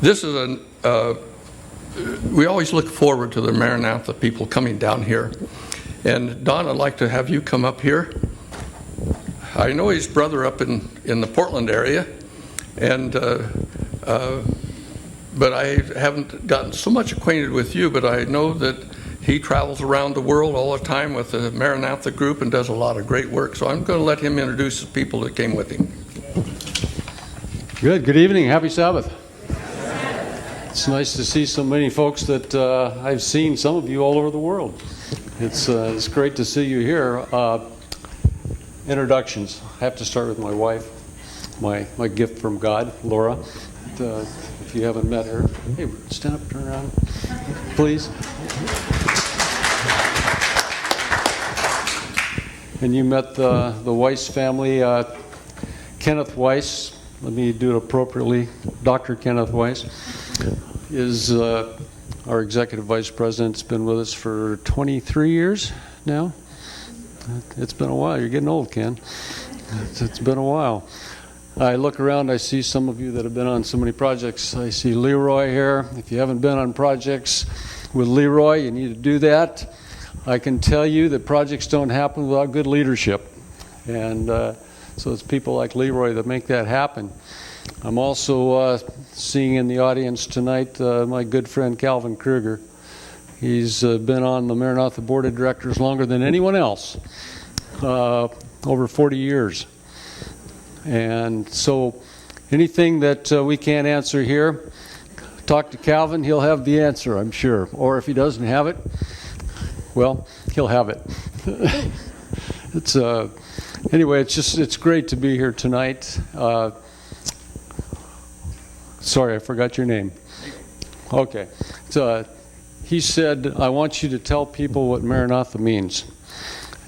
This is we always look forward to the Maranatha people coming down here. And Don, I'd like to have you come up here. I know his brother up in the Portland area, and but I haven't gotten so much acquainted with you, but I know that he travels around the world all the time with the Maranatha group and does a lot of great work. So I'm going to let him introduce the people that came with him. Good evening. Happy Sabbath. It's nice to see so many folks that I've seen, some of you all over the world. It's great to see you here. Introductions. I have to start with my wife, my gift from God, Laura. If you haven't met her, hey, stand up, turn around, please. And you met the Weiss family, Kenneth Weiss. Let me do it appropriately. Dr. Kenneth Weiss is our executive vice president. Has been with us for 23 years now. It's been a while. You're getting old, Ken. It's been a while. I look around, I see some of you that have been on so many projects. I see Leroy here. If you haven't been on projects with Leroy, you need to do that. I can tell you that projects don't happen without good leadership. And so it's people like Leroy that make that happen. I'm also seeing in the audience tonight my good friend Calvin Kruger. He's been on the Maranatha Board of Directors longer than anyone else, over 40 years. And so anything that we can't answer here, talk to Calvin, he'll have the answer, I'm sure. Or if he doesn't have it, well, he'll have it. Anyway, it's great to be here tonight. Sorry, I forgot your name. Okay. He said, I want you to tell people what Maranatha means.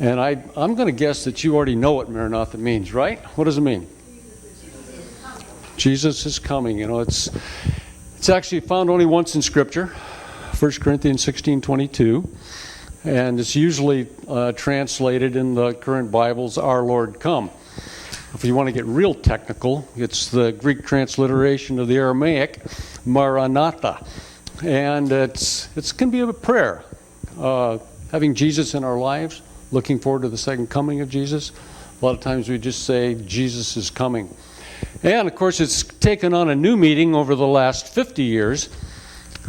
And I'm going to guess that you already know what Maranatha means, right? What does it mean? Jesus is coming. You know, it's actually found only once in Scripture, 1 Corinthians 16:22. And it's usually translated in the current Bibles, Our Lord Come. If you want to get real technical, it's the Greek transliteration of the Aramaic, Maranatha. And it can be a prayer, having Jesus in our lives, looking forward to the second coming of Jesus. A lot of times we just say, Jesus is coming. And, of course, it's taken on a new meaning over the last 50 years,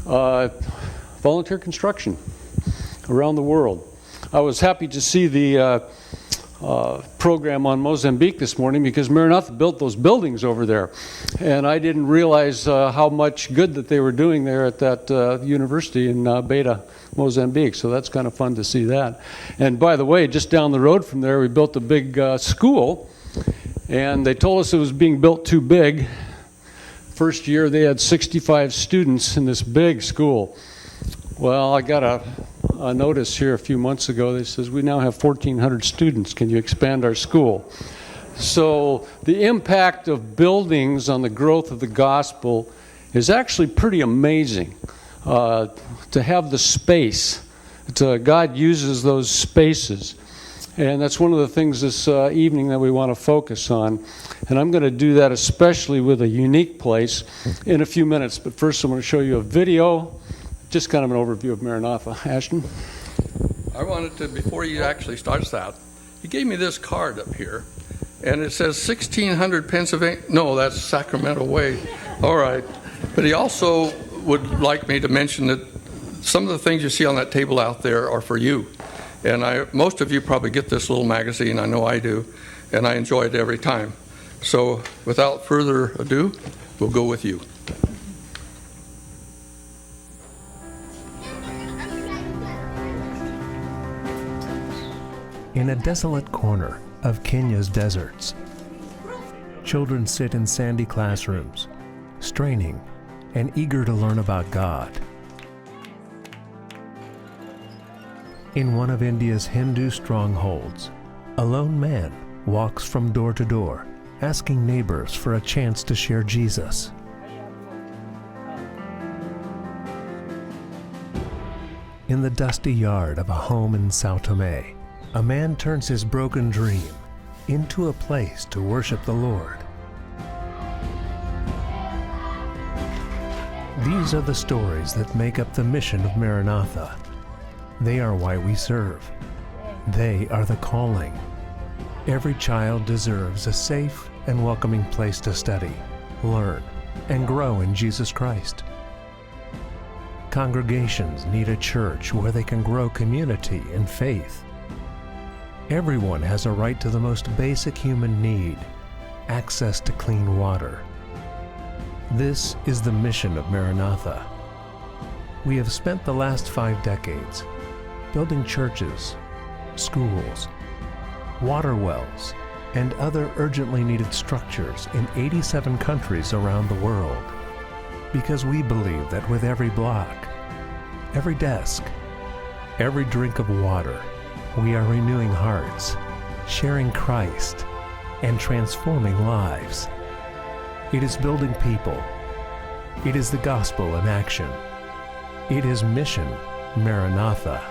volunteer construction around the world. I was happy to see the program on Mozambique this morning because Maranatha built those buildings over there. And I didn't realize how much good that they were doing there at that university in Beta, Mozambique. So that's kind of fun to see that. And by the way, just down the road from there, we built a big school. And they told us it was being built too big. First year, they had 65 students in this big school. Well, I got a notice here a few months ago that says we now have 1,400 students. Can you expand our school? So the impact of buildings on the growth of the gospel is actually pretty amazing. To have the space, God uses those spaces. And that's one of the things this evening that we want to focus on. And I'm going to do that especially with a unique place in a few minutes. But first I'm going to show you a video, just kind of an overview of Maranatha. Ashton? I wanted to, before he actually starts that, he gave me this card up here. And it says 1600 Pennsylvania. No, that's Sacramento Way. All right. But he also would like me to mention that some of the things you see on that table out there are for you. And most of you probably get this little magazine. I know I do. And I enjoy it every time. So without further ado, we'll go with you. In a desolate corner of Kenya's deserts, children sit in sandy classrooms, straining and eager to learn about God. In one of India's Hindu strongholds, a lone man walks from door to door, asking neighbors for a chance to share Jesus. In the dusty yard of a home in Sao Tome, a man turns his broken dream into a place to worship the Lord. These are the stories that make up the mission of Maranatha. They are why we serve. They are the calling. Every child deserves a safe and welcoming place to study, learn, and grow in Jesus Christ. Congregations need a church where they can grow community and faith. Everyone has a right to the most basic human need, access to clean water. This is the mission of Maranatha. We have spent the last 5 decades building churches, schools, water wells, and other urgently needed structures in 87 countries around the world. Because we believe that with every block, every desk, every drink of water, we are renewing hearts, sharing Christ, and transforming lives. It is building people. It is the gospel in action. It is Mission Maranatha.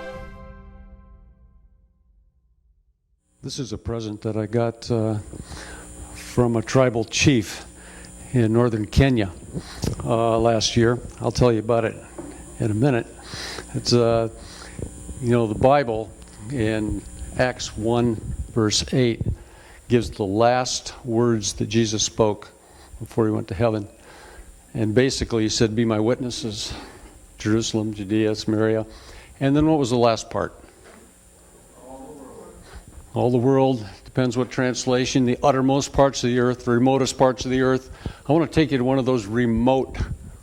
This is a present that I got from a tribal chief in northern Kenya last year. I'll tell you about it in a minute. It's, the Bible in Acts 1, verse 8 gives the last words that Jesus spoke before he went to heaven. And basically he said, "Be my witnesses, Jerusalem, Judea, Samaria." And then what was the last part? All the world, depends what translation, the uttermost parts of the earth, the remotest parts of the earth. I want to take you to one of those remote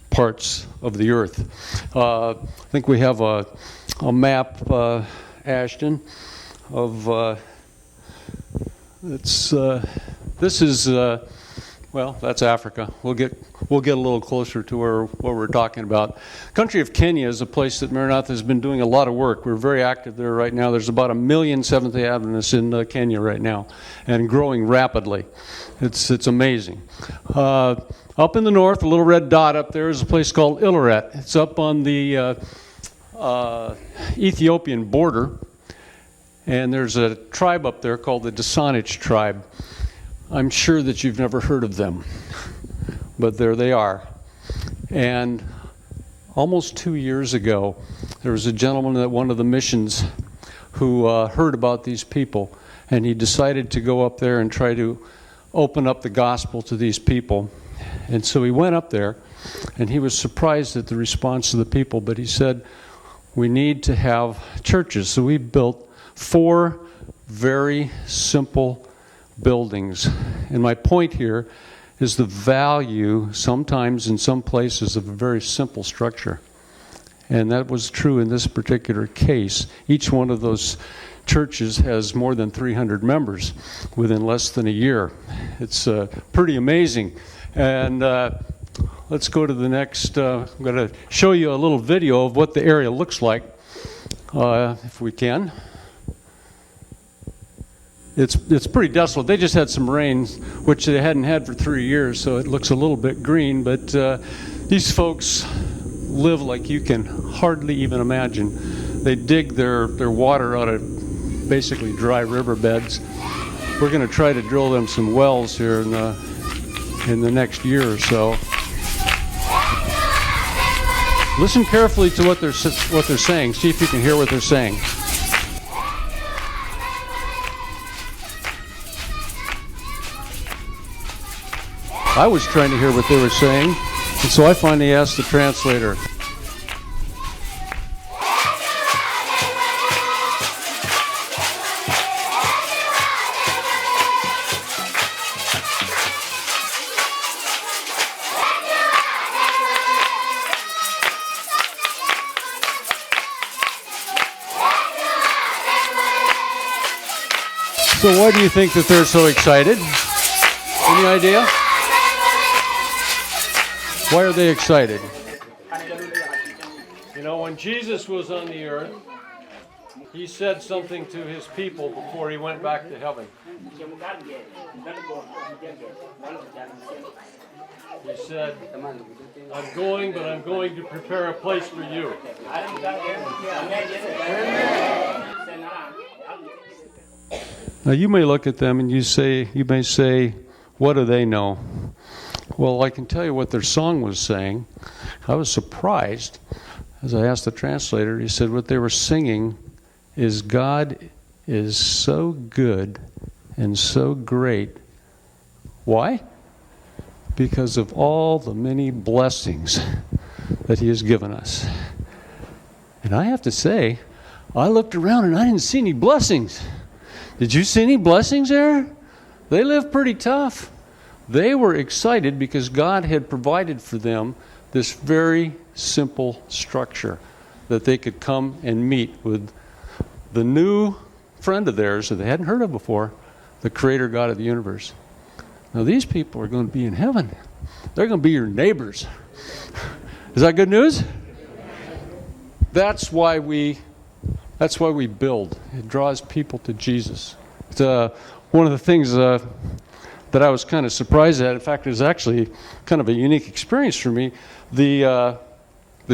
parts of the earth. I think we have a map, Ashton, of this is that's Africa. We'll get a little closer to what we're talking about. Country of Kenya is a place that Maranatha has been doing a lot of work. We're very active there right now. There's about 1 million Seventh-day Adventists in Kenya right now, and growing rapidly. It's amazing. Up in the north, a little red dot up there is a place called Ileret. It's up on the Ethiopian border, and there's a tribe up there called the Dasanich tribe. I'm sure that you've never heard of them, but there they are. And almost 2 years ago, there was a gentleman at one of the missions who heard about these people, and he decided to go up there and try to open up the gospel to these people. And so he went up there, and he was surprised at the response of the people, but he said, "We need to have churches." So we built 4 very simple buildings. And my point here is the value sometimes in some places of a very simple structure. And that was true in this particular case. Each one of those churches has more than 300 members within less than a year. It's pretty amazing. And let's go to the next. I'm going to show you a little video of what the area looks like, if we can. It's pretty desolate. They just had some rain, which they hadn't had for 3 years, so it looks a little bit green. But these folks live like you can hardly even imagine. They dig their water out of basically dry riverbeds. We're going to try to drill them some wells here in the next year or so. Listen carefully to what they're saying. See if you can hear what they're saying. I was trying to hear what they were saying, and so I finally asked the translator. So why do you think that they're so excited? Any idea? Why are they excited? You know, when Jesus was on the earth, he said something to his people before he went back to heaven. He said, "I'm going, but I'm going to prepare a place for you." Now you may look at them and you may say, what do they know? Well, I can tell you what their song was saying. I was surprised as I asked the translator. He said what they were singing is God is so good and so great. Why? Because of all the many blessings that He has given us. And I have to say, I looked around and I didn't see any blessings. Did you see any blessings there? They live pretty tough. They were excited because God had provided for them this very simple structure that they could come and meet with the new friend of theirs that they hadn't heard of before, the Creator God of the universe. Now these people are going to be in heaven. They're going to be your neighbors. Is that good news? That's why we build. It draws people to Jesus. It's one of the things that I was kind of surprised at. In fact, it was actually kind of a unique experience for me. The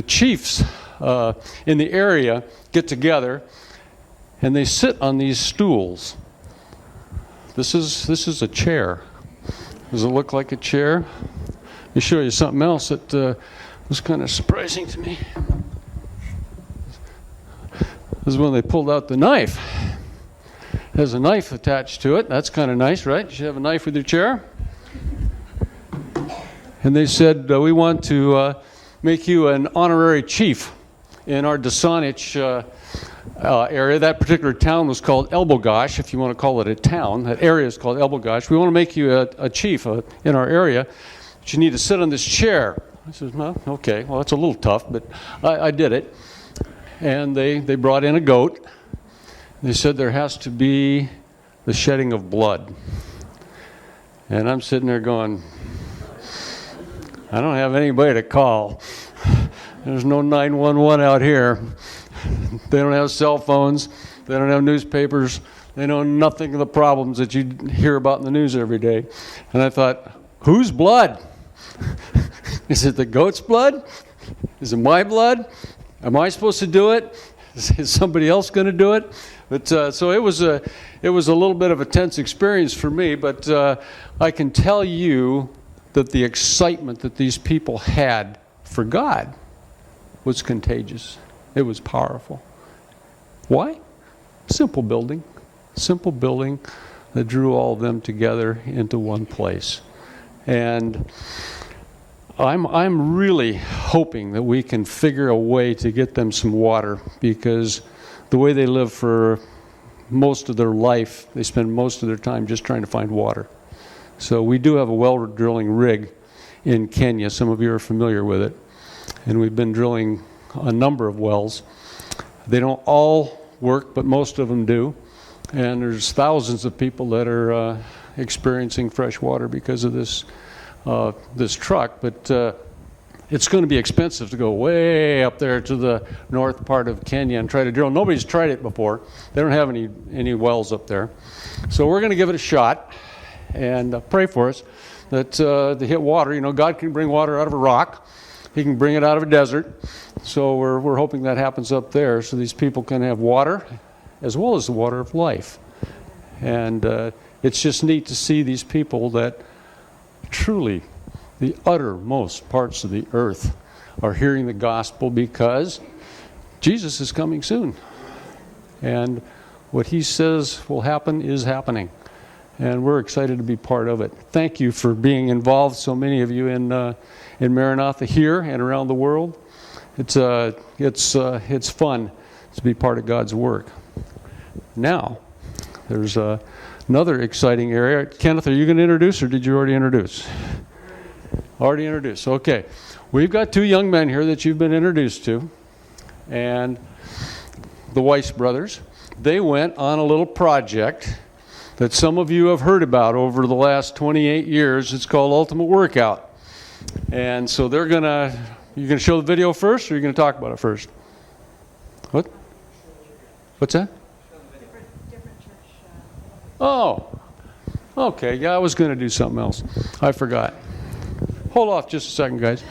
chiefs in the area get together, and they sit on these stools. This is a chair. Does it look like a chair? Let me show you something else that was kind of surprising to me. This is when they pulled out the knife. There's a knife attached to it. That's kind of nice, right? You should have a knife with your chair. And they said, we want to make you an honorary chief in our Dassanich area. That particular town was called Elbogosh, if you want to call it a town. That area is called Elbogosh. We want to make you a chief in our area, but you need to sit on this chair. I said, well, okay. Well, it's a little tough, but I did it. And they brought in a goat. They said there has to be the shedding of blood. And I'm sitting there going, I don't have anybody to call. There's no 911 out here. They don't have cell phones. They don't have newspapers. They know nothing of the problems that you hear about in the news every day. And I thought, whose blood? Is it the goat's blood? Is it my blood? Am I supposed to do it? Is somebody else going to do it? But so it was a little bit of a tense experience for me. But I can tell you that the excitement that these people had for God was contagious. It was powerful. Why? Simple building that drew all of them together into one place. And I'm really hoping that we can figure a way to get them some water, because the way they live for most of their life, they spend most of their time just trying to find water. So we do have a well drilling rig in Kenya. Some of you are familiar with it. And we've been drilling a number of wells. They don't all work, but most of them do. And there's thousands of people that are experiencing fresh water because of this truck, but it's going to be expensive to go way up there to the north part of Kenya and try to drill. Nobody's tried it before. They don't have any wells up there. So we're going to give it a shot and pray for us that to hit water. You know, God can bring water out of a rock. He can bring it out of a desert. So we're hoping that happens up there so these people can have water as well as the water of life. And it's just neat to see these people that truly, the uttermost parts of the earth are hearing the gospel, because Jesus is coming soon. And what He says will happen is happening. And we're excited to be part of it. Thank you for being involved, so many of you in Maranatha here and around the world. It's fun to be part of God's work. Now, there's another exciting area. Kenneth, are you going to introduce, or did you already introduce? Already introduced. Okay. We've got two young men here that you've been introduced to, and the Weiss brothers. They went on a little project that some of you have heard about over the last 28 years. It's called Ultimate Workout. And so you're going to show the video first, or are you going to talk about it first? What? What's that? Oh, okay. Yeah, I was going to do something else. I forgot. Hold off just a second, guys.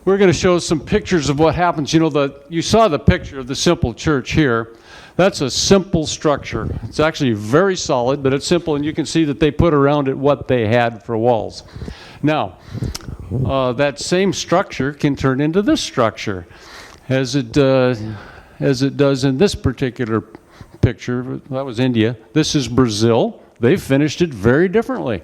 We're going to show some pictures of what happens. You know, you saw the picture of the simple church here. That's a simple structure. It's actually very solid, but it's simple, and you can see that they put around it what they had for walls. Now, that same structure can turn into this structure, as it does in this particular picture. That was India. This is Brazil. They finished it very differently.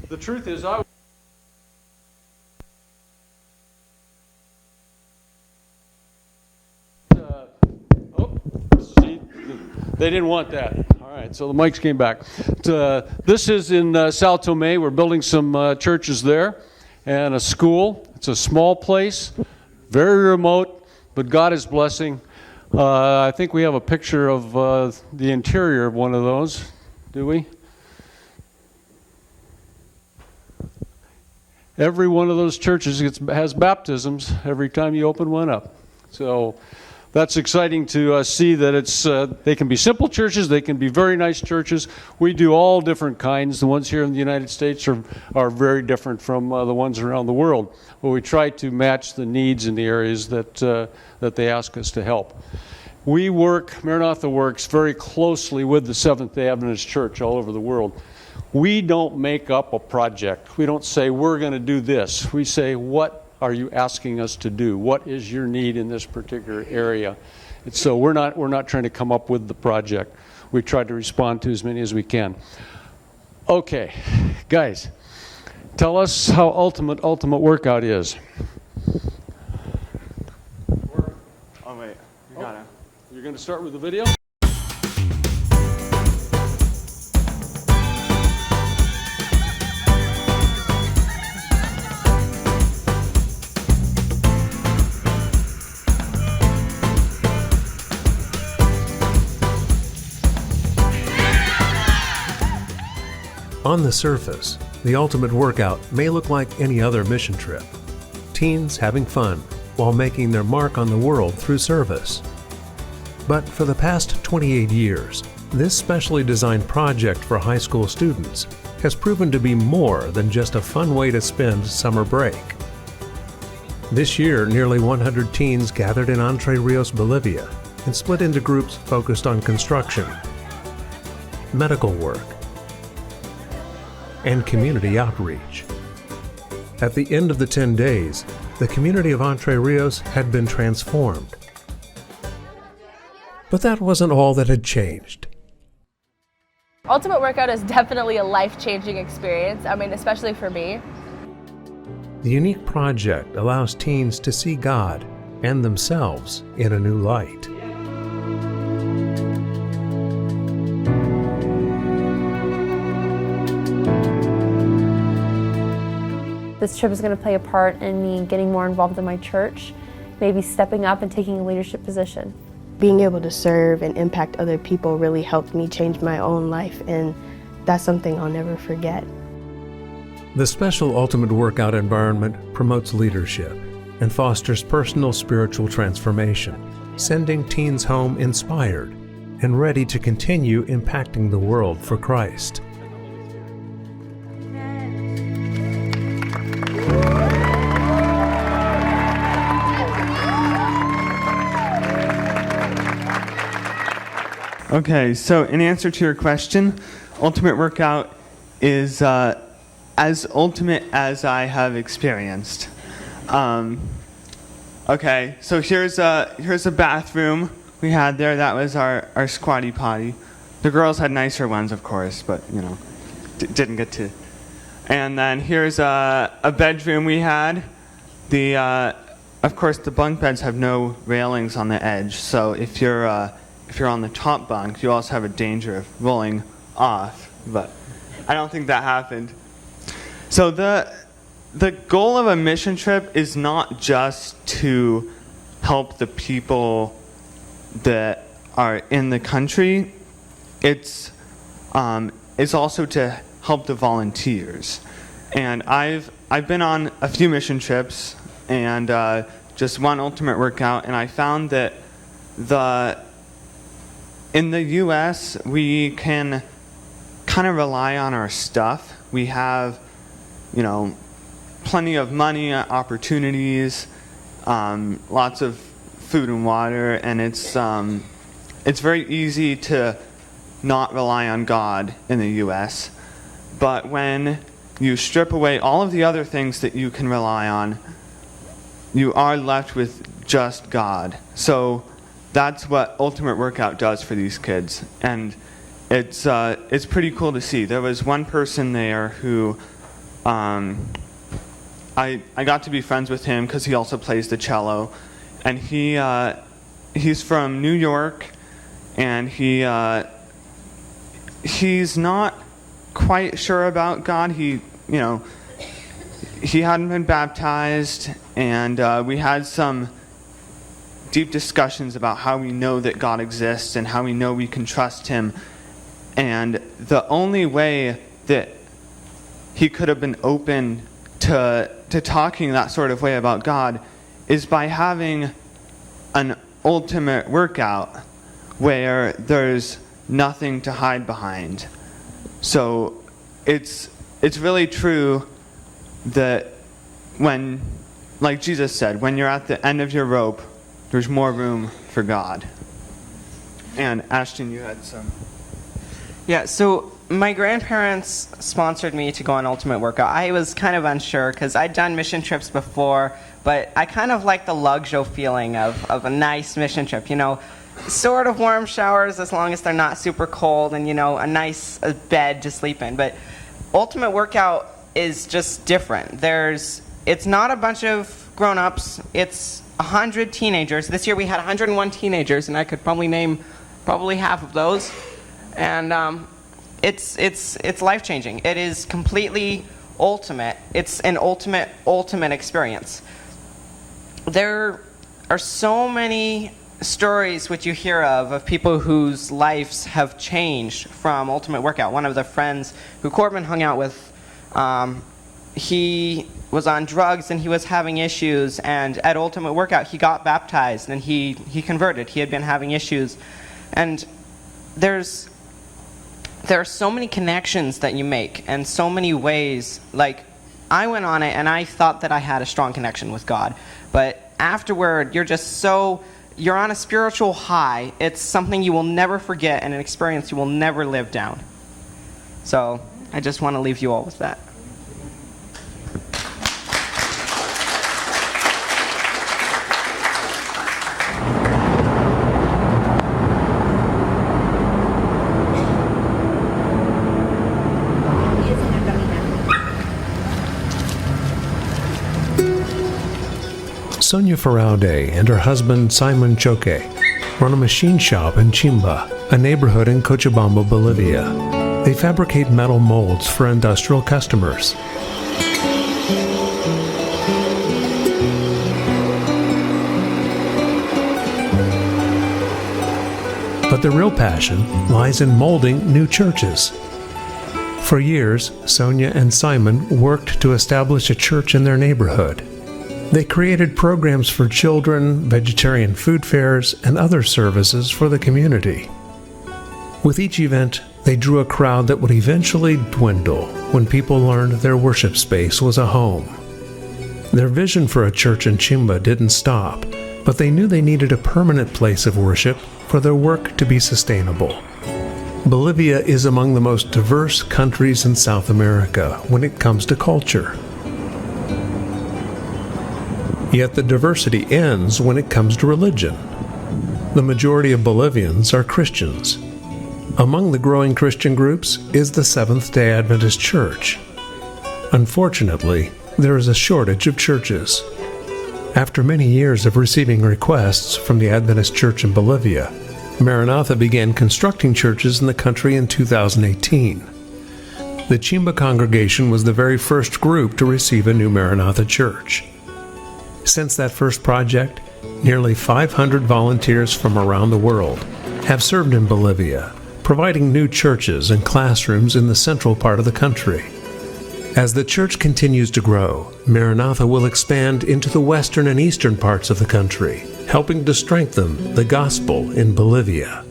The truth is, see, they didn't want that. All right, so the mics came back. This is in Sao Tome. We're building some churches there and a school. It's a small place, very remote, but God is blessing. I think we have a picture of the interior of one of those. Do we? Every one of those churches has baptisms every time you open one up. So that's exciting to see that they can be simple churches, they can be very nice churches. We do all different kinds. The ones here in the United States are very different from the ones around the world. But we try to match the needs in the areas that they ask us to help. Maranatha works very closely with the Seventh-day Adventist Church all over the world. We don't make up a project. We don't say, we're going to do this. We say, what are you asking us to do? What is your need in this particular area? And so we're not trying to come up with the project. We try to respond to as many as we can. Okay, guys, tell us how ultimate workout is. Oh wait, you gotta. You're going to start with the video? On the surface, the ultimate workout may look like any other mission trip. Teens having fun while making their mark on the world through service. But for the past 28 years, this specially designed project for high school students has proven to be more than just a fun way to spend summer break. This year, nearly 100 teens gathered in Entre Rios, Bolivia, and split into groups focused on construction, medical work, and community outreach. At the end of the 10 days, the community of Entre Rios had been transformed. But that wasn't all that had changed. Ultimate Workout is definitely a life-changing experience, especially for me. The unique project allows teens to see God and themselves in a new light. This trip is going to play a part in me getting more involved in my church, maybe stepping up and taking a leadership position. Being able to serve and impact other people really helped me change my own life, and that's something I'll never forget. The special Ultimate Workout environment promotes leadership and fosters personal spiritual transformation, sending teens home inspired and ready to continue impacting the world for Christ. Okay, so in answer to your question, Ultimate Workout is as ultimate as I have experienced. Okay, so here's a bathroom we had there. That was our squatty potty. The girls had nicer ones, of course, but didn't get to. And then here's a bedroom we had. Of course, the bunk beds have no railings on the edge, so if you're on the top bunk, you also have a danger of rolling off, but I don't think that happened. So the goal of a mission trip is not just to help the people that are in the country. It's also to help the volunteers. And I've been on a few mission trips and just one Ultimate Workout, and I found that in the U.S. we can kind of rely on our stuff. We have, plenty of money, opportunities, lots of food and water, and it's very easy to not rely on God in the U.S. But when you strip away all of the other things that you can rely on, you are left with just God. So that's what Ultimate Workout does for these kids, and it's pretty cool to see. There was one person there who I got to be friends with him because he also plays the cello, and he's from New York, and he's not quite sure about God. He hadn't been baptized, and we had some deep discussions about how we know that God exists and how we know we can trust him. And the only way that he could have been open to talking that sort of way about God is by having an ultimate workout where there's nothing to hide behind. So it's really true that when, like Jesus said, when you're at the end of your rope, there's more room for God. And Ashton, you had some. Yeah, so my grandparents sponsored me to go on Ultimate Workout. I was kind of unsure because I'd done mission trips before, but I kind of like the luxury feeling of a nice mission trip, sort of warm showers as long as they're not super cold, and a nice bed to sleep in. But Ultimate Workout is just different. It's not a bunch of grown-ups, it's 100 teenagers. This year we had 101 teenagers, and I could probably name half of those. And it's life-changing. It is completely ultimate. It's an ultimate experience. There are so many stories which you hear of people whose lives have changed from Ultimate Workout. One of the friends who Corbin hung out with, he was on drugs and he was having issues, and at Ultimate Workout he got baptized and he converted. He had been having issues, and there are so many connections that you make and so many ways. Like, I went on it and I thought that I had a strong connection with God, but afterward you're on a spiritual high. It's something you will never forget and an experience you will never live down. So I just want to leave you all with that. Sonia Faraude and her husband Simon Choque run a machine shop in Chimba, a neighborhood in Cochabamba, Bolivia. They fabricate metal molds for industrial customers. But their real passion lies in molding new churches. For years, Sonia and Simon worked to establish a church in their neighborhood. They created programs for children, vegetarian food fairs, and other services for the community. With each event, they drew a crowd that would eventually dwindle when people learned their worship space was a home. Their vision for a church in Chimba didn't stop, but they knew they needed a permanent place of worship for their work to be sustainable. Bolivia is among the most diverse countries in South America when it comes to culture. Yet the diversity ends when it comes to religion. The majority of Bolivians are Christians. Among the growing Christian groups is the Seventh-day Adventist Church. Unfortunately, there is a shortage of churches. After many years of receiving requests from the Adventist Church in Bolivia, Maranatha began constructing churches in the country in 2018. The Chimba congregation was the very first group to receive a new Maranatha church. Since that first project, nearly 500 volunteers from around the world have served in Bolivia, providing new churches and classrooms in the central part of the country. As the church continues to grow, Maranatha will expand into the western and eastern parts of the country, helping to strengthen the gospel in Bolivia.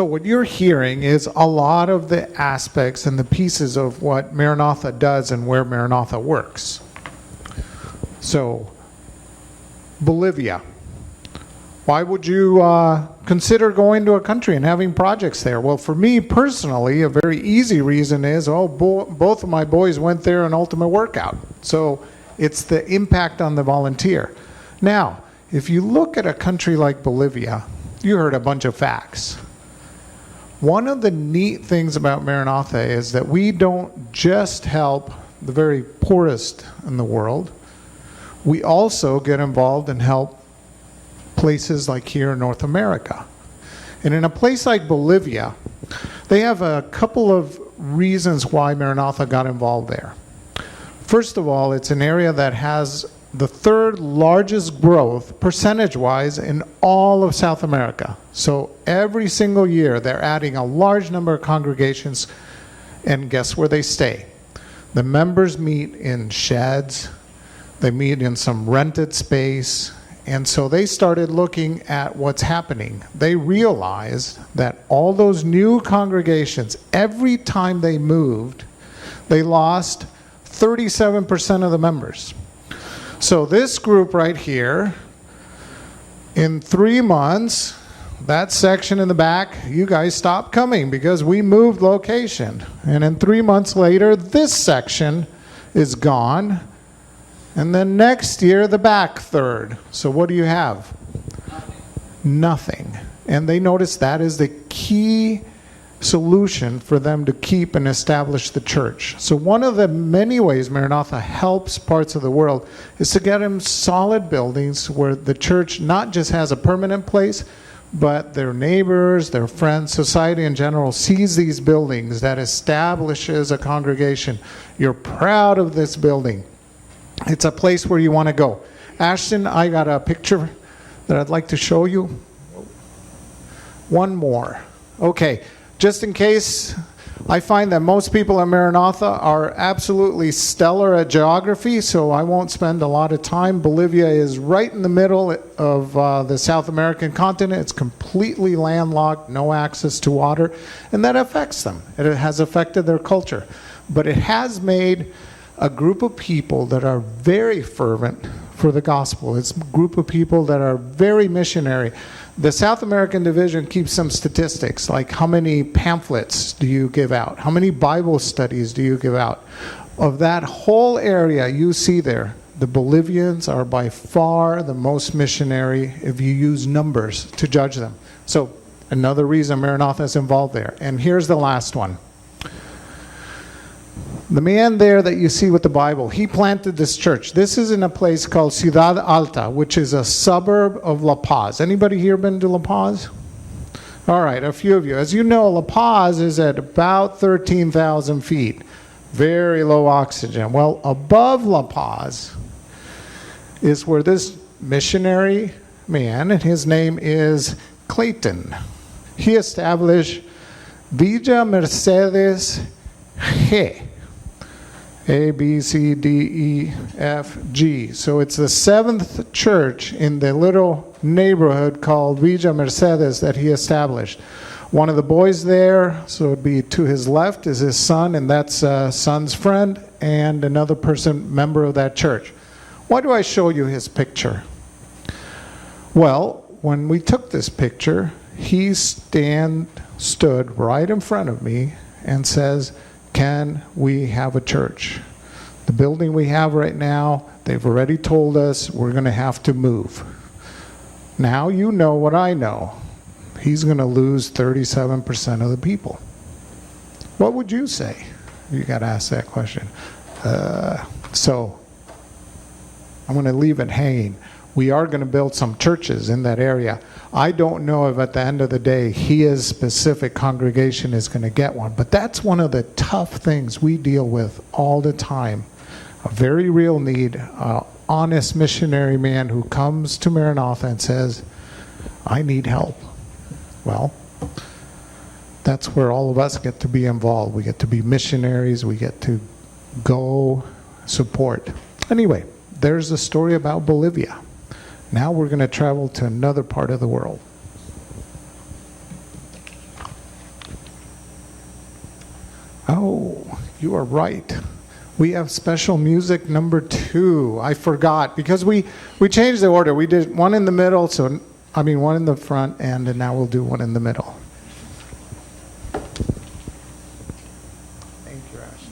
So what you're hearing is a lot of the aspects and the pieces of what Maranatha does and where Maranatha works. So, Bolivia. Why would you consider going to a country and having projects there? Well, for me personally, a very easy reason is, both of my boys went there in Ultimate Workout. So it's the impact on the volunteer. Now, if you look at a country like Bolivia, you heard a bunch of facts. One of the neat things about Maranatha is that we don't just help the very poorest in the world. We also get involved and help places like here in North America. And in a place like Bolivia, they have a couple of reasons why Maranatha got involved there. First of all, it's an area that has the third largest growth percentage-wise in all of South America. So every single year they're adding a large number of congregations, and guess where they stay? The members meet in sheds, they meet in some rented space, and so they started looking at what's happening. They realized that all those new congregations, every time they moved, they lost 37% of the members. So this group right here, in 3 months, that section in the back, you guys stopped coming because we moved location. And then 3 months later, this section is gone. And then next year, the back third. So what do you have? Nothing. And they noticed that is the key solution for them to keep and establish the church. So one of the many ways Maranatha helps parts of the world is to get them solid buildings where the church not just has a permanent place, but their neighbors, their friends, society in general sees these buildings that establishes a congregation. You're proud of this building. It's a place where you want to go. Ashton, I got a picture that I'd like to show you. One more. Okay, just in case, I find that most people at Maranatha are absolutely stellar at geography, so I won't spend a lot of time. Bolivia is right in the middle of the South American continent. It's completely landlocked, no access to water, and that affects them. It has affected their culture. But it has made a group of people that are very fervent for the gospel. It's a group of people that are very missionary. The South American division keeps some statistics, like how many pamphlets do you give out? How many Bible studies do you give out? Of that whole area you see there, the Bolivians are by far the most missionary if you use numbers to judge them. So another reason Maranatha is involved there. And here's the last one. The man there that you see with the Bible, he planted this church. This is in a place called Ciudad Alta, which is a suburb of La Paz. Anybody here been to La Paz? All right, a few of you. As you know, La Paz is at about 13,000 feet. Very low oxygen. Well, above La Paz is where this missionary man, and his name is Clayton, he established Villa Mercedes G. A, B, C, D, E, F, G. So it's the 7th church in the little neighborhood called Villa Mercedes that he established. One of the boys there, so it would be to his left, is his son, and that's son's friend, and another person, member of that church. Why do I show you his picture? Well, when we took this picture, he stood right in front of me and says, "Can we have a church? The building we have right now, they've already told us we're going to have to move." Now you know what I know. He's going to lose 37% of the people. What would you say? You got to ask that question. So I'm going to leave it hanging. We are going to build some churches in that area. I don't know if at the end of the day his specific congregation is going to get one, but that's one of the tough things we deal with all the time. A very real need, an honest missionary man who comes to Maranatha and says, "I need help." Well, that's where all of us get to be involved. We get to be missionaries. We get to go support. Anyway, there's a story about Bolivia. Now we're going to travel to another part of the world. Oh, you are right. We have special music number 2. I forgot because we changed the order. We did one in the middle, one in the front end, and now we'll do one in the middle. Thank you, Ashton.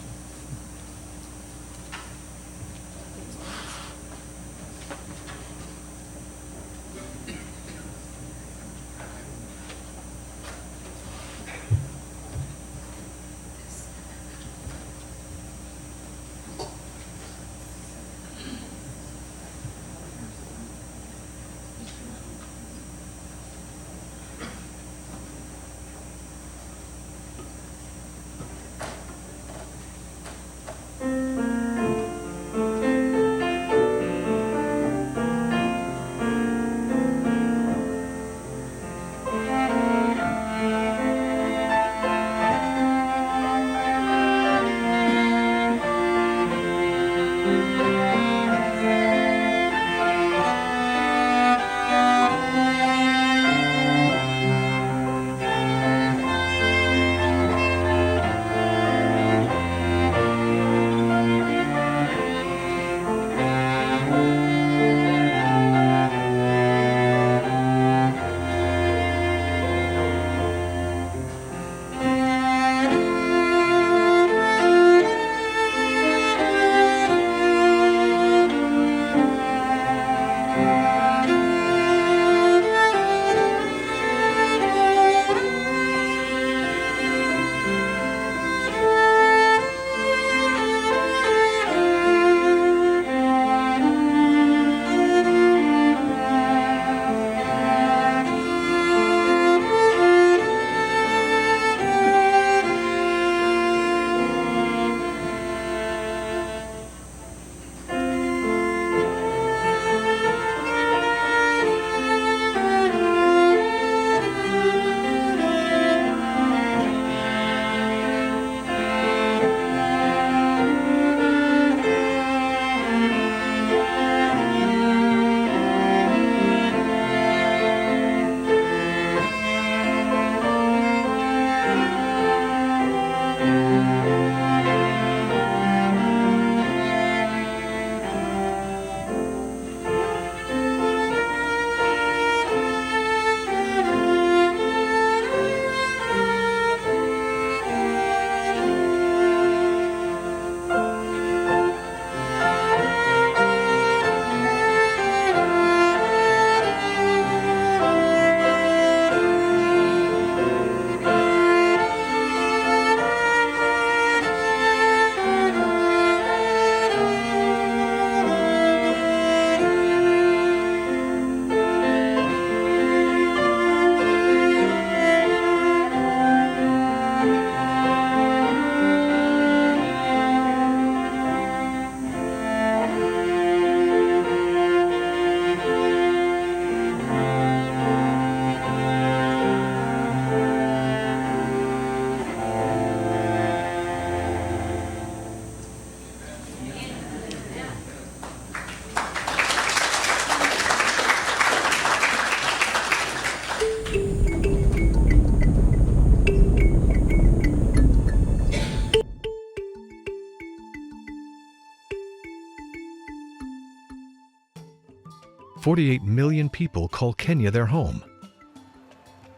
"48 million people call Kenya their home.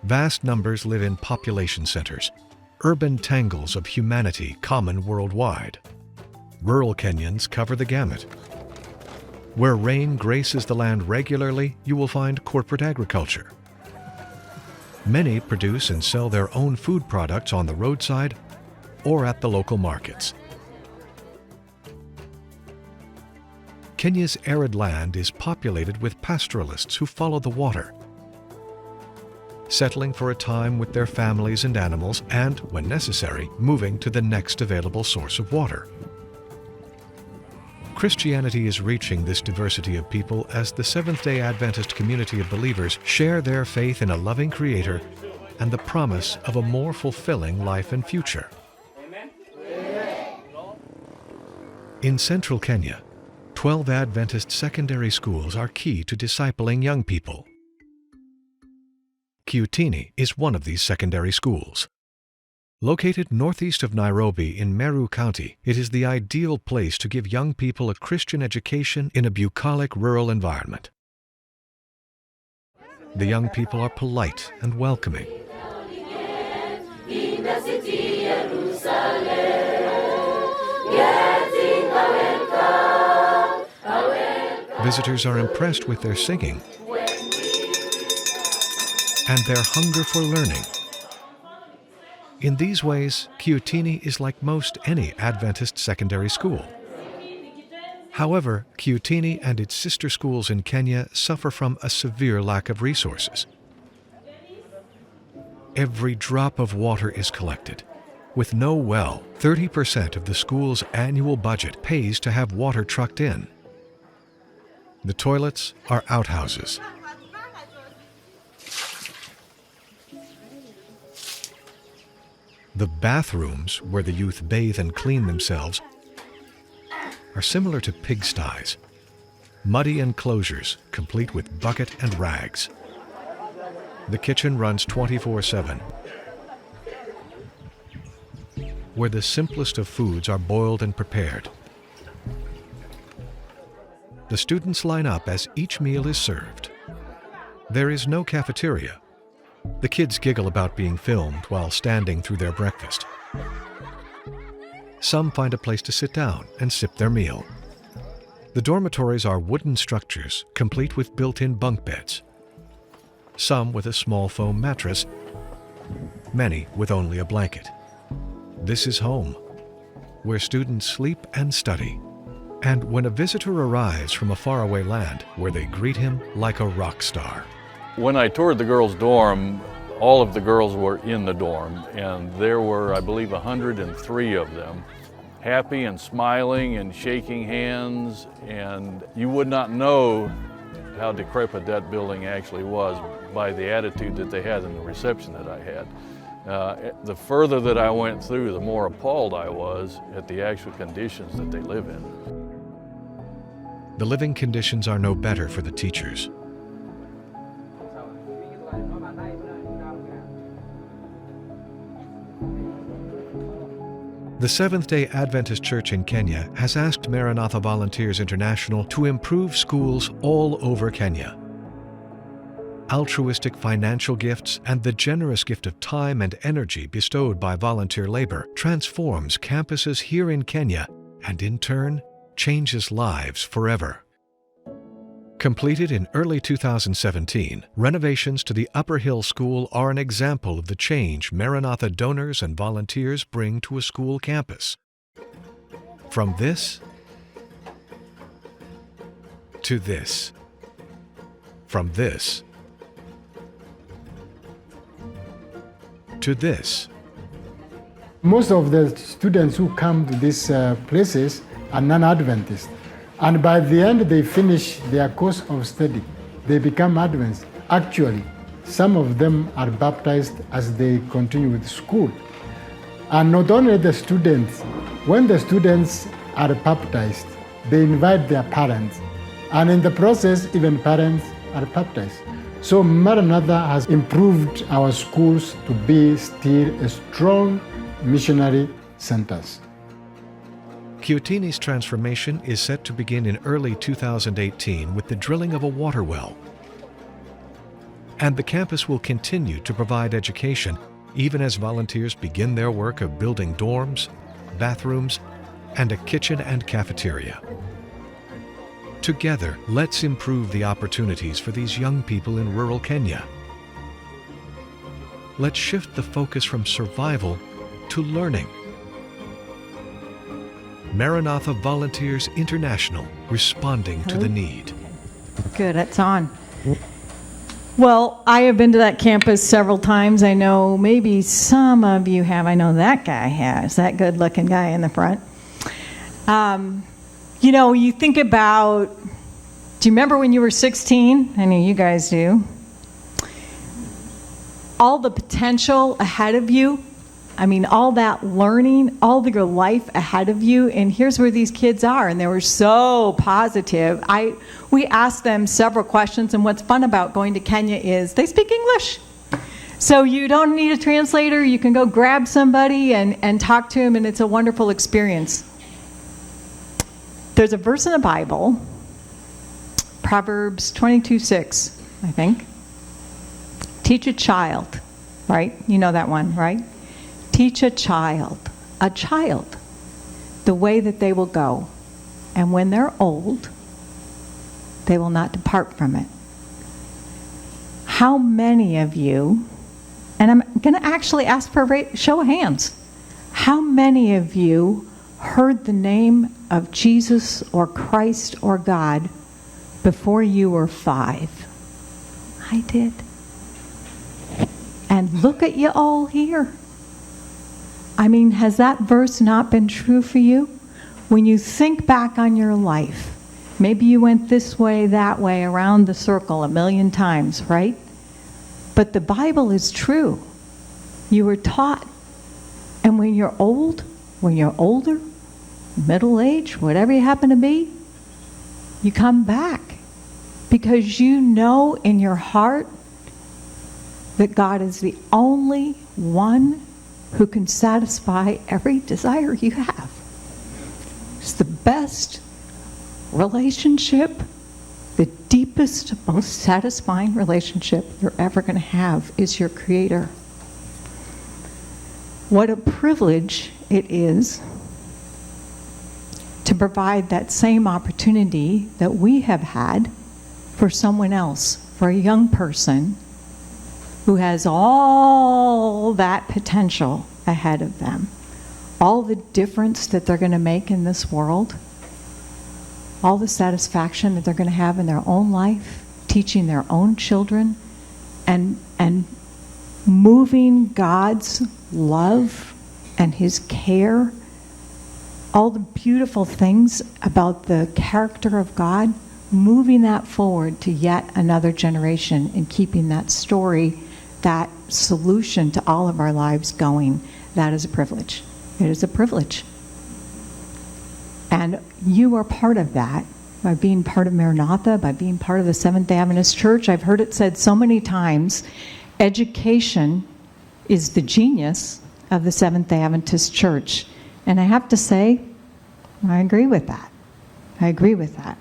Vast numbers live in population centers, urban tangles of humanity common worldwide. Rural Kenyans cover the gamut. Where rain graces the land regularly, you will find corporate agriculture. Many produce and sell their own food products on the roadside or at the local markets. Kenya's arid land is populated with pastoralists who follow the water, settling for a time with their families and animals and, when necessary, moving to the next available source of water. Christianity is reaching this diversity of people as the Seventh-day Adventist community of believers share their faith in a loving Creator and the promise of a more fulfilling life and future. In central Kenya, 12 Adventist secondary schools are key to discipling young people. Kiutini is one of these secondary schools. Located northeast of Nairobi in Meru County, it is the ideal place to give young people a Christian education in a bucolic rural environment. The young people are polite and welcoming. Visitors are impressed with their singing and their hunger for learning. In these ways, Kiutini is like most any Adventist secondary school. However, Kiutini and its sister schools in Kenya suffer from a severe lack of resources. Every drop of water is collected. With no well, 30% of the school's annual budget pays to have water trucked in. The toilets are outhouses. The bathrooms, where the youth bathe and clean themselves, are similar to pigsties. Muddy enclosures, complete with bucket and rags. The kitchen runs 24/7, where the simplest of foods are boiled and prepared. The students line up as each meal is served. There is no cafeteria. The kids giggle about being filmed while standing through their breakfast. Some find a place to sit down and sip their meal. The dormitories are wooden structures, complete with built-in bunk beds. Some with a small foam mattress, many with only a blanket. This is home, where students sleep and study. And when a visitor arrives from a faraway land, where they greet him like a rock star. When I toured the girls' dorm, all of the girls were in the dorm, and there were, I believe, 103 of them, happy and smiling and shaking hands, and you would not know how decrepit that building actually was by the attitude that they had in the reception that I had. The further that I went through, the more appalled I was at the actual conditions that they live in. The living conditions are no better for the teachers. The Seventh-day Adventist Church in Kenya has asked Maranatha Volunteers International to improve schools all over Kenya. Altruistic financial gifts and the generous gift of time and energy bestowed by volunteer labor transforms campuses here in Kenya and, in turn, changes lives forever. Completed in early 2017, renovations to the Upper Hill School are an example of the change Maranatha donors and volunteers bring to a school campus. From this to this. From this to this. Most of the students who come to these places are non-Adventists. And by the end they finish their course of study, they become Adventists. Actually, some of them are baptized as they continue with school. And not only the students, when the students are baptized, they invite their parents. And in the process, even parents are baptized. So Maranatha has improved our schools to be still a strong missionary centers. Kiutini's transformation is set to begin in early 2018 with the drilling of a water well. And the campus will continue to provide education even as volunteers begin their work of building dorms, bathrooms, and a kitchen and cafeteria. Together, let's improve the opportunities for these young people in rural Kenya. Let's shift the focus from survival to learning. Maranatha Volunteers International, responding to the need. Good, it's on. Well, I have been to that campus several times. I know maybe some of you have. I know that guy has, that good-looking guy in the front. You know, you think about, do you remember when you were 16? I know you guys do. All the potential ahead of you. I mean, all that learning, all your life ahead of you, and here's where these kids are, and they were so positive. We asked them several questions, and what's fun about going to Kenya is they speak English. So you don't need a translator. You can go grab somebody and talk to him, and it's a wonderful experience. There's a verse in the Bible, Proverbs 22:6, I think. Teach a child, right? You know that one, right? Teach a child, the way that they will go. And when they're old, they will not depart from it. How many of you, and I'm going to actually ask for a show of hands, how many of you heard the name of Jesus or Christ or God before you were 5? I did. And look at you all here. I mean, has that verse not been true for you? When you think back on your life, maybe you went this way, that way, around the circle a million times, right? But the Bible is true. You were taught. And when you're old, when you're older, middle age, whatever you happen to be, you come back. Because you know in your heart that God is the only one who can satisfy every desire you have. It's the best relationship, the deepest, most satisfying relationship you're ever going to have is your Creator. What a privilege it is to provide that same opportunity that we have had for someone else, for a young person who has all that potential ahead of them, all the difference that they're going to make in this world, all the satisfaction that they're going to have in their own life, teaching their own children, and moving God's love and His care, all the beautiful things about the character of God, moving that forward to yet another generation and keeping that story, that solution to all of our lives going. That is a privilege. It is a privilege. And you are part of that by being part of Maranatha, by being part of the Seventh-day Adventist Church. I've heard it said so many times, education is the genius of the Seventh-day Adventist Church. And I have to say, I agree with that. I agree with that.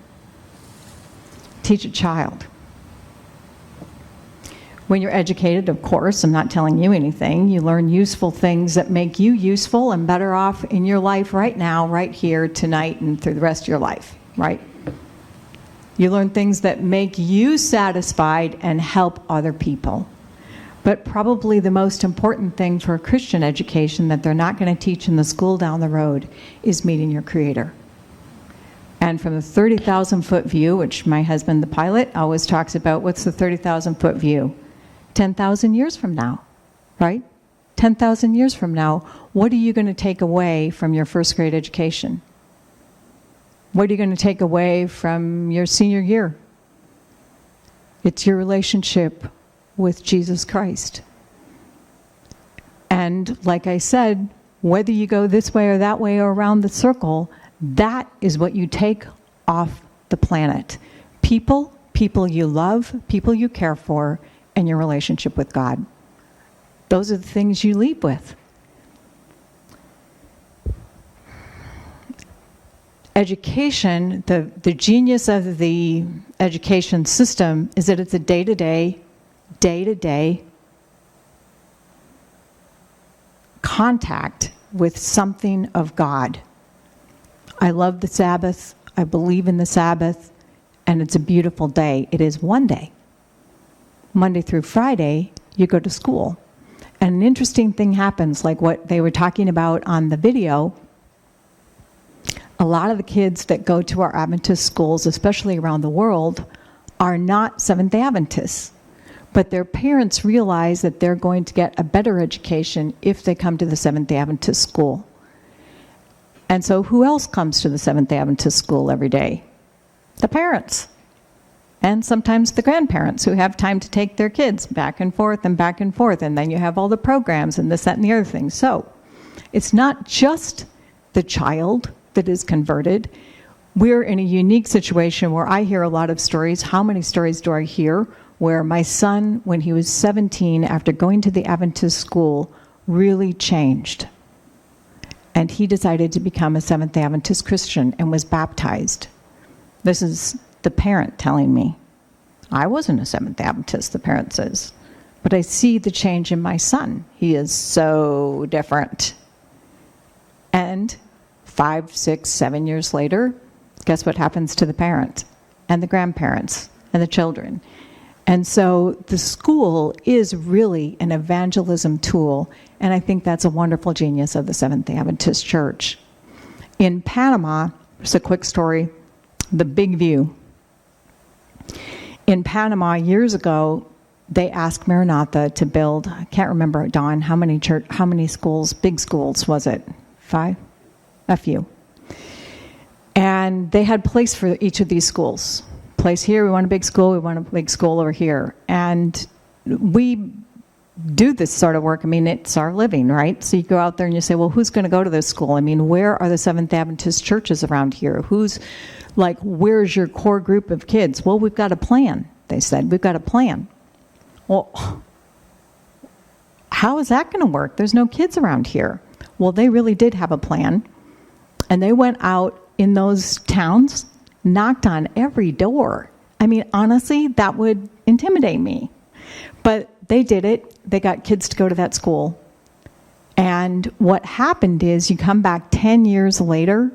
Teach a child. When you're educated, of course, I'm not telling you anything, you learn useful things that make you useful and better off in your life right now, right here, tonight, and through the rest of your life, right? You learn things that make you satisfied and help other people. But probably the most important thing for a Christian education that they're not going to teach in the school down the road is meeting your Creator. And from the 30,000-foot view, which my husband, the pilot, always talks about, what's the 30,000-foot view? 10,000 years from now, right? 10,000 years from now, what are you going to take away from your first grade education? What are you going to take away from your senior year? It's your relationship with Jesus Christ. And like I said, whether you go this way or that way or around the circle, that is what you take off the planet. People you love, people you care for, and your relationship with God. Those are the things you leave with. Education, the genius of the education system is that it's a day-to-day contact with something of God. I love the Sabbath. I believe in the Sabbath. And it's a beautiful day. It is one day. Monday through Friday, you go to school. And an interesting thing happens, like what they were talking about on the video. A lot of the kids that go to our Adventist schools, especially around the world, are not Seventh-day Adventists. But their parents realize that they're going to get a better education if they come to the Seventh-day Adventist school. And so who else comes to the Seventh-day Adventist school every day? The parents. And sometimes the grandparents who have time to take their kids back and forth. And then you have all the programs and this, that, and the other thing. So it's not just the child that is converted. We're in a unique situation where I hear a lot of stories. How many stories do I hear where my son, when he was 17, after going to the Adventist school, really changed. And he decided to become a Seventh-day Adventist Christian and was baptized. This is the parent telling me. I wasn't a Seventh-day Adventist, the parent says. But I see the change in my son. He is so different. And 5, 6, 7 years later, guess what happens to the parent and the grandparents and the children? And so the school is really an evangelism tool, and I think that's a wonderful genius of the Seventh-day Adventist Church. In Panama, just a quick story, the Big View. In Panama, years ago, they asked Maranatha to build, I can't remember, Dawn, how many schools, big schools was it? 5? A few. And they had place for each of these schools. Place here, we want a big school, we want a big school over here. And we do this sort of work. I mean, it's our living, right? So you go out there and you say, well, who's going to go to this school? I mean, where are the Seventh-day Adventist churches around here? Where's your core group of kids? Well, we've got a plan, they said. We've got a plan. Well, how is that going to work? There's no kids around here. Well, they really did have a plan. And they went out in those towns, knocked on every door. I mean, honestly, that would intimidate me. But they did it. They got kids to go to that school. And what happened is you come back 10 years later,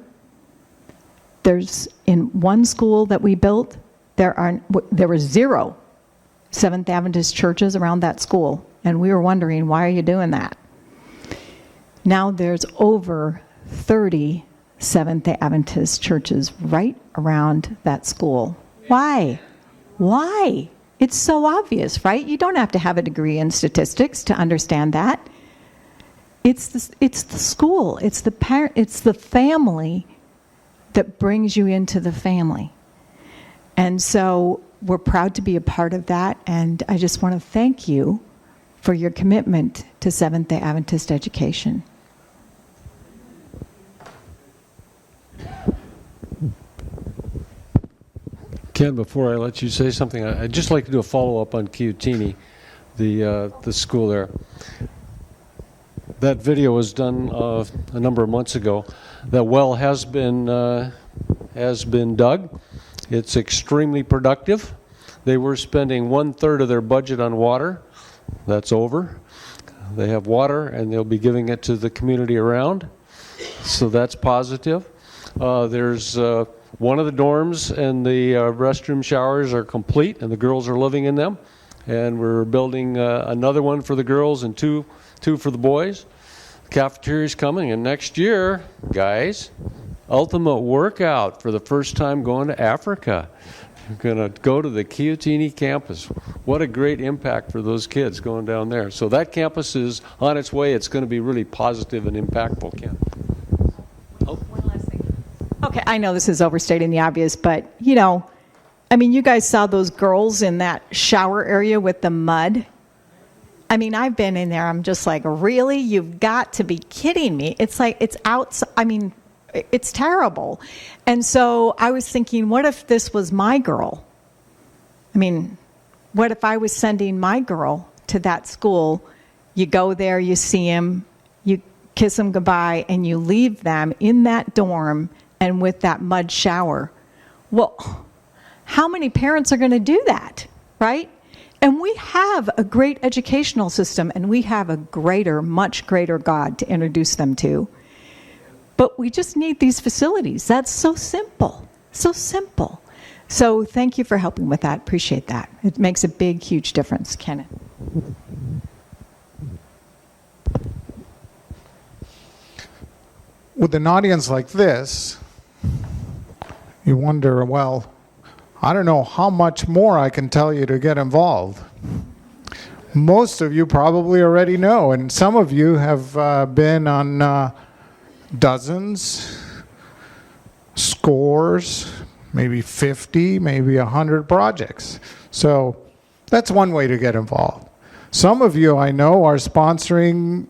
there's, in one school that we built, there were 0 Seventh Adventist churches around that school. And we were wondering, why are you doing that? Now there's over 30 Seventh-day Adventist churches right around that school. Why? Why? It's so obvious, right? You don't have to have a degree in statistics to understand that. It's the school, it's the parent, it's the family that brings you into the family. And so we're proud to be a part of that, and I just want to thank you for your commitment to Seventh-day Adventist education. Ken, before I let you say something, I'd just like to do a follow-up on Chiutini, the school there. That video was done a number of months ago. That well has been dug. It's extremely productive. They were spending 1/3 of their budget on water. That's over. They have water, and they'll be giving it to the community around. So that's positive. There's one of the dorms and the restroom showers are complete, and the girls are living in them. And we're building another one for the girls and two for the boys. The cafeteria's coming, and next year, guys, ultimate workout for the first time going to Africa. We're going to go to the Chiutini campus. What a great impact for those kids going down there. So that campus is on its way. It's going to be really positive and impactful, Ken. Okay, I know this is overstating the obvious, but, you guys saw those girls in that shower area with the mud. I mean, I've been in there. I'm just like, really? You've got to be kidding me. It's like, it's outside. I mean, it's terrible. And so I was thinking, what if this was my girl? I mean, what if I was sending my girl to that school? You go there, you see them, you kiss them goodbye, and you leave them in that dorm and with that mud shower. Well, how many parents are going to do that, right? And we have a great educational system, and we have a much greater God to introduce them to. But we just need these facilities. That's so simple, so simple. So thank you for helping with that. Appreciate that. It makes a big, huge difference, Kenneth. With an audience like this, you wonder, well, I don't know how much more I can tell you to get involved. Most of you probably already know, and some of you have been on dozens, scores, maybe 50, maybe 100 projects. So that's one way to get involved. Some of you I know are sponsoring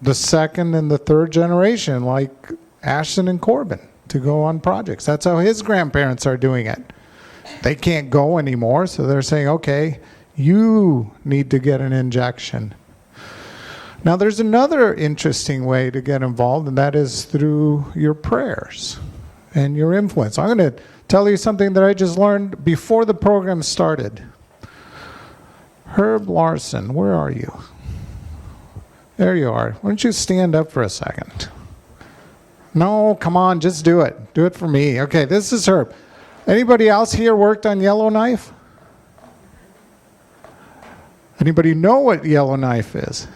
the second and the third generation, like Ashton and Corbin, to go on projects. That's how his grandparents are doing it. They can't go anymore, so they're saying, okay, You need to get an injection. Now, there's another interesting way to get involved, and that is through your prayers and your influence. I'm going to tell you something that I just learned before the program started. Herb Larson, where are you? There you are. Why don't you stand up for a second? No, come on, just do it. Do it for me. Okay, this is Herb. Anybody else here worked on Yellowknife? Anybody know what Yellowknife is?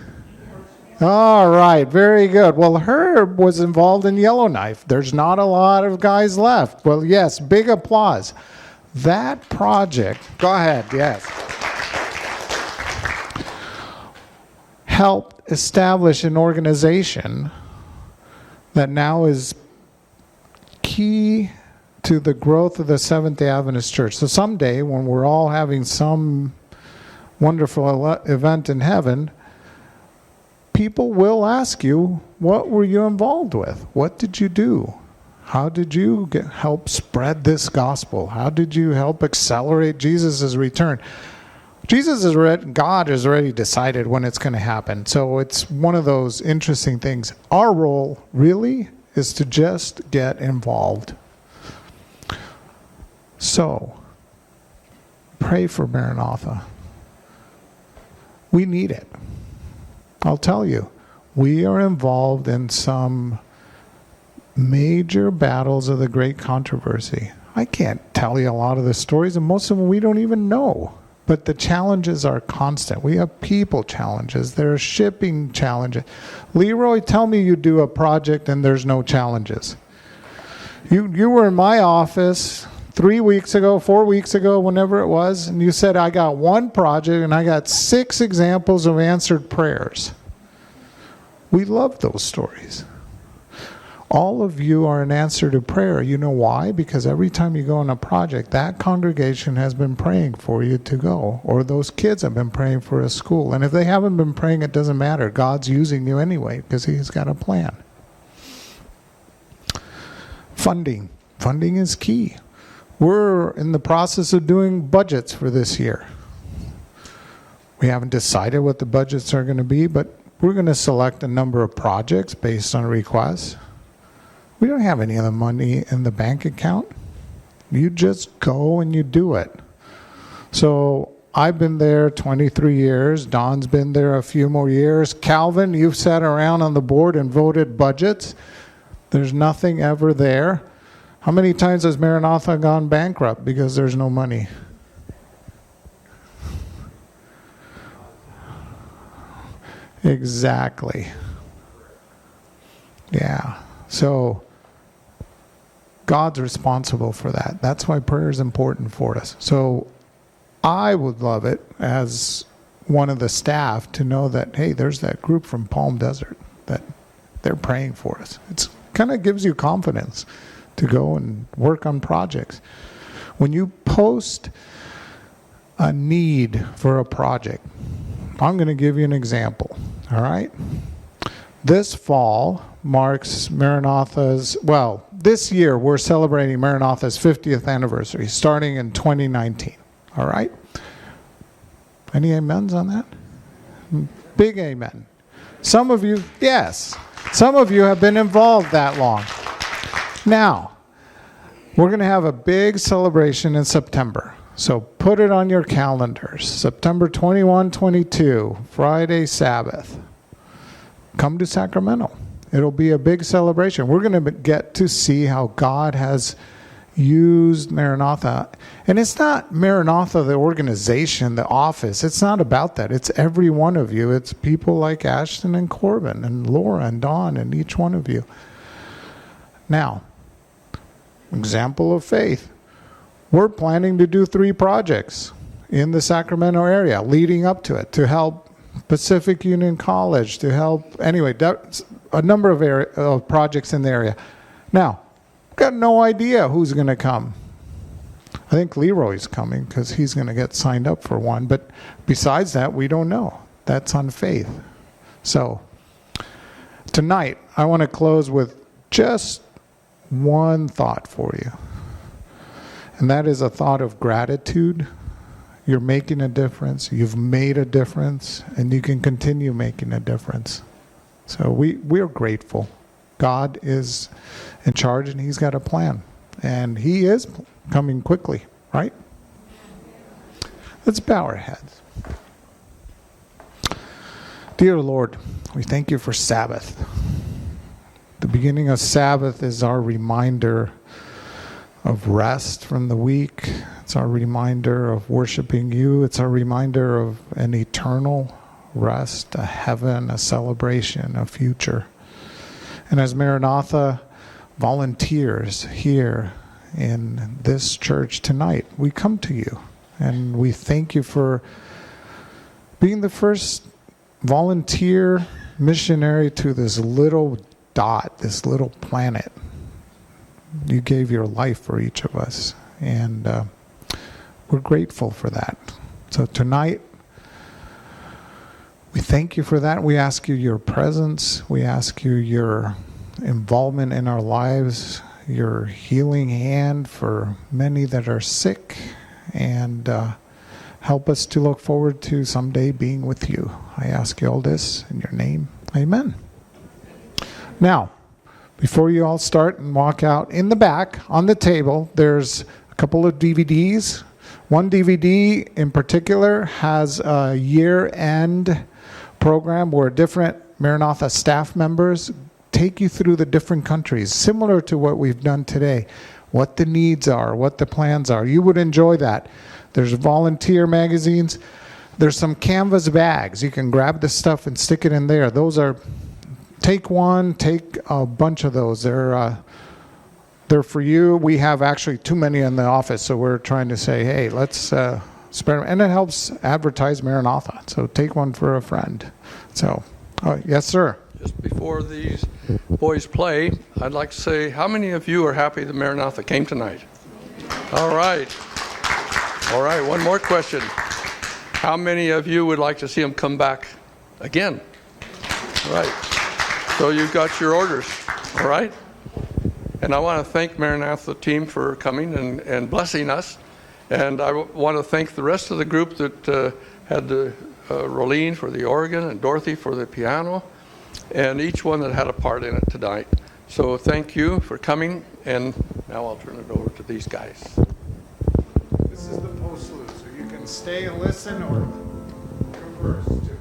All right, very good. Well, Herb was involved in Yellowknife. There's not a lot of guys left. Well, yes, big applause. That project, go ahead, yes, helped establish an organization that now is key to the growth of the Seventh-day Adventist Church. So someday, when we're all having some wonderful event in heaven, people will ask you, what were you involved with? What did you do? How did you help spread this gospel? How did you help accelerate Jesus' return? God has already decided when it's going to happen. So it's one of those interesting things. Our role really is to just get involved. So, pray for Maranatha. We need it. I'll tell you, we are involved in some major battles of the great controversy. I can't tell you a lot of the stories, and most of them we don't even know. But the challenges are constant. We have people challenges. There are shipping challenges. Leroy, tell me you do a project and there's no challenges. You were in my office 3 weeks ago, 4 weeks ago, whenever it was, and you said, I got one project and I got 6 examples of answered prayers. We love those stories. All of you are an answer to prayer. You know why? Because every time you go on a project, that congregation has been praying for you to go, or those kids have been praying for a school. And if they haven't been praying, it doesn't matter. God's using you anyway because He's got a plan. Funding. Funding is key. We're in the process of doing budgets for this year. We haven't decided what the budgets are going to be, but we're going to select a number of projects based on requests. We don't have any of the money in the bank account. You just go and you do it. So I've been there 23 years. Don's been there a few more years. Calvin, you've sat around on the board and voted budgets. There's nothing ever there. How many times has Maranatha gone bankrupt because there's no money? Exactly. Yeah. So God's responsible for that. That's why prayer is important for us. So I would love it as one of the staff to know that, hey, there's that group from Palm Desert that they're praying for us. It kind of gives you confidence to go and work on projects. When you post a need for a project, I'm going to give you an example, all right? This fall marks Maranatha's, well, this year we're celebrating Maranatha's 50th anniversary, starting in 2019, all right? Any amens on that? Big amen. Some of you, yes, some of you have been involved that long. Now, we're going to have a big celebration in September. So put it on your calendars. September 21, 22, Friday, Sabbath. Come to Sacramento. It'll be a big celebration. We're going to get to see how God has used Maranatha. And it's not Maranatha, the organization, the office. It's not about that. It's every one of you. It's people like Ashton and Corbin and Laura and Dawn and each one of you. Now, example of faith. We're planning to do 3 projects in the Sacramento area leading up to it to help Pacific Union College, to help, anyway, a number of projects in the area. Now, got no idea who's going to come. I think Leroy's coming because he's going to get signed up for one. But besides that, we don't know. That's on faith. So, tonight, I want to close with just one thought for you. And that is a thought of gratitude You're making a difference. You've made a difference, and you can continue making a difference. So we're grateful. God is in charge, and He's got a plan. And He is coming quickly, right? Let's bow our heads. Dear Lord, we thank You for Sabbath. The beginning of Sabbath is our reminder of rest from the week. It's our reminder of worshiping You. It's our reminder of an eternal rest, a heaven, a celebration, a future. And as Maranatha volunteers here in this church tonight, we come to You and we thank You for being the first volunteer missionary to this little dot, this little planet. You gave Your life for each of us, and we're grateful for that. So tonight, we thank You for that. We ask You Your presence. We ask You Your involvement in our lives, Your healing hand for many that are sick, and help us to look forward to someday being with You. I ask You all this in Your name. Amen. Now, before you all start and walk out, in the back on the table, there's a couple of DVDs. One DVD in particular has a year-end program where different Maranatha staff members take you through the different countries, similar to what we've done today, what the needs are, what the plans are. You would enjoy that. There's volunteer magazines. There's some canvas bags. You can grab the stuff and stick it in there. Those are... Take one, take a bunch of those. They're for you. We have actually too many in the office, so we're trying to say, hey, let's spread them. And it helps advertise Maranatha. So take one for a friend. So, yes, sir. Just before these boys play, I'd like to say, how many of you are happy that Maranatha came tonight? All right. All right, one more question. How many of you would like to see them come back again? All right. So you've got your orders, all right? And I want to thank Maranatha team for coming and blessing us. And I want to thank the rest of the group that had the Rolene for the organ and Dorothy for the piano, and each one that had a part in it tonight. So thank you for coming, and now I'll turn it over to these guys. This is the postlude, so you can stay and listen or converse too.